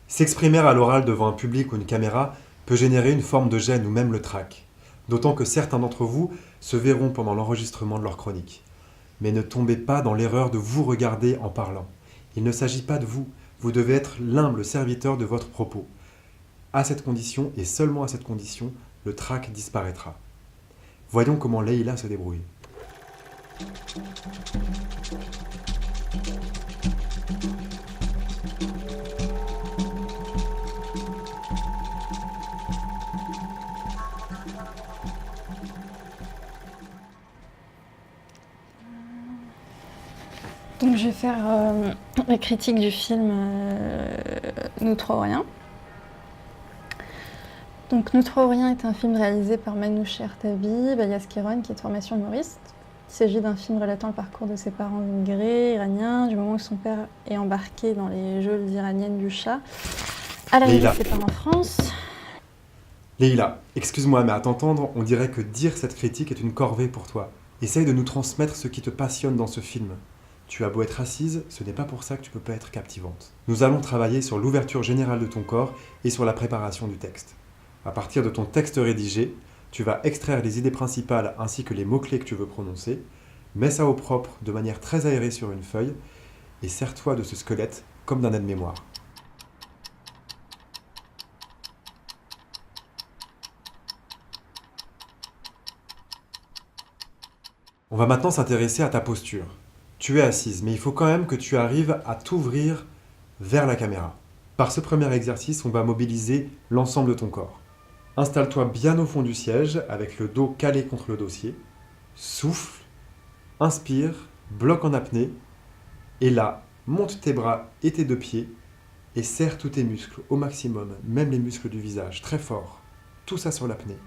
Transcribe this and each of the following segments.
S'exprimer à l'oral devant un public ou une caméra peut générer une forme de gêne ou même le trac, d'autant que certains d'entre vous se verront pendant l'enregistrement de leur chronique. Mais ne tombez pas dans l'erreur de vous regarder en parlant. Il ne s'agit pas de vous, vous devez être l'humble serviteur de votre propos. À cette condition, et seulement à cette condition, le trac disparaîtra. Voyons comment Leïla se débrouille. Donc je vais faire la critique du film Nous trois ou rien. Donc Nous trois ou rien est un film réalisé par Manouche Ertabi, Bayaz Kéron, qui est de formation humoriste. Il s'agit d'un film relatant le parcours de ses parents immigrés iraniens, du moment où son père est embarqué dans les geôles iraniennes du Shah, à l'arrivée de ses parents en France. Leïla, excuse-moi, mais à t'entendre, on dirait que dire cette critique est une corvée pour toi. Essaye de nous transmettre ce qui te passionne dans ce film. Tu as beau être assise, ce n'est pas pour ça que tu peux pas être captivante. Nous allons travailler sur l'ouverture générale de ton corps et sur la préparation du texte. À partir de ton texte rédigé, tu vas extraire les idées principales ainsi que les mots-clés que tu veux prononcer, mets ça au propre de manière très aérée sur une feuille et sers-toi de ce squelette comme d'un aide-mémoire. On va maintenant s'intéresser à ta posture. Tu es assise, mais il faut quand même que tu arrives à t'ouvrir vers la caméra. Par ce premier exercice, on va mobiliser l'ensemble de ton corps. Installe-toi bien au fond du siège, avec le dos calé contre le dossier. Souffle, inspire, bloque en apnée. Et là, monte tes bras et tes deux pieds et serre tous tes muscles au maximum, même les muscles du visage, très fort. Tout ça sur l'apnée.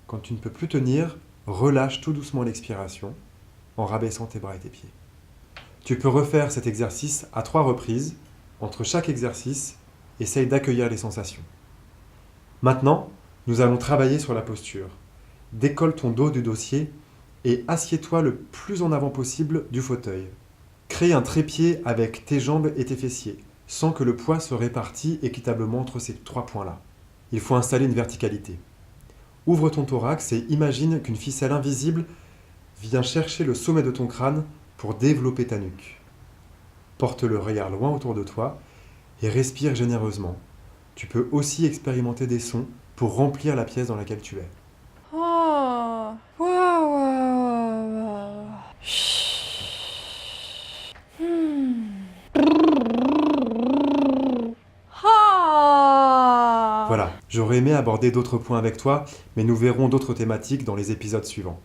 Quand tu ne peux plus tenir, relâche tout doucement l'expiration en rabaissant tes bras et tes pieds. Tu peux refaire cet exercice à 3 reprises. Entre chaque exercice, essaye d'accueillir les sensations. Maintenant, nous allons travailler sur la posture. Décolle ton dos du dossier et assieds-toi le plus en avant possible du fauteuil. Crée un trépied avec tes jambes et tes fessiers, sans que le poids se répartit équitablement entre ces 3 points-là. Il faut installer une verticalité. Ouvre ton thorax et imagine qu'une ficelle invisible vient chercher le sommet de ton crâne pour développer ta nuque. Porte le regard loin autour de toi et respire généreusement. Tu peux aussi expérimenter des sons pour remplir la pièce dans laquelle tu es. Oh, wow, wow. Ah. Voilà, j'aurais aimé aborder d'autres points avec toi, mais nous verrons d'autres thématiques dans les épisodes suivants.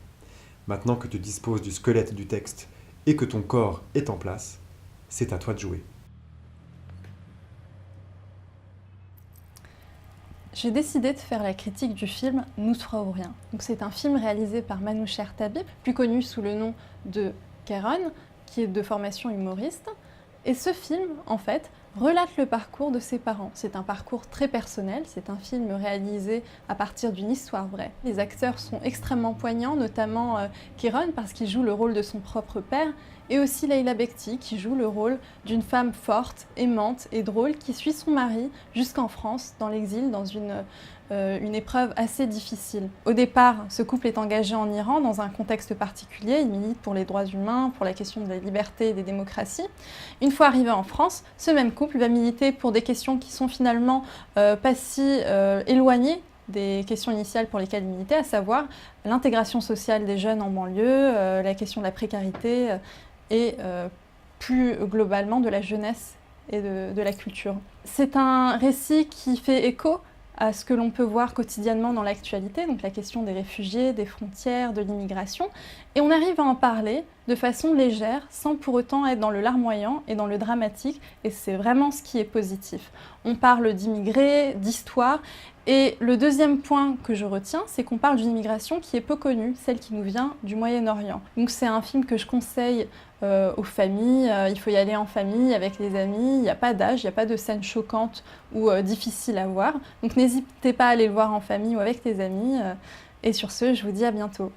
Maintenant que tu disposes du squelette du texte et que ton corps est en place, c'est à toi de jouer. J'ai décidé de faire la critique du film Nous trois ou rien. Donc c'est un film réalisé par Manouche Ertabi, plus connu sous le nom de Kéron, qui est de formation humoriste. Et ce film, en fait, relate le parcours de ses parents. C'est un parcours très personnel, c'est un film réalisé à partir d'une histoire vraie. Les acteurs sont extrêmement poignants, notamment Kéron, parce qu'il joue le rôle de son propre père, et aussi Leïla Bekti, qui joue le rôle d'une femme forte, aimante et drôle, qui suit son mari jusqu'en France, dans l'exil, dans une épreuve assez difficile. Au départ, ce couple est engagé en Iran dans un contexte particulier. Il milite pour les droits humains, pour la question de la liberté et des démocraties. Une fois arrivé en France, ce même couple va militer pour des questions qui sont finalement pas si éloignées des questions initiales pour lesquelles il militait, à savoir l'intégration sociale des jeunes en banlieue, la question de la précarité et plus globalement de la jeunesse et de la culture. C'est un récit qui fait écho à ce que l'on peut voir quotidiennement dans l'actualité, donc la question des réfugiés, des frontières, de l'immigration. Et on arrive à en parler de façon légère, sans pour autant être dans le larmoyant et dans le dramatique, et c'est vraiment ce qui est positif. On parle d'immigrés, d'histoire, et le deuxième point que je retiens, c'est qu'on parle d'une immigration qui est peu connue, celle qui nous vient du Moyen-Orient. Donc c'est un film que je conseille aux familles, il faut y aller en famille, avec les amis, il n'y a pas d'âge, il n'y a pas de scène choquante ou difficile à voir. Donc n'hésitez pas à aller le voir en famille ou avec tes amis. Et sur ce, je vous dis à bientôt.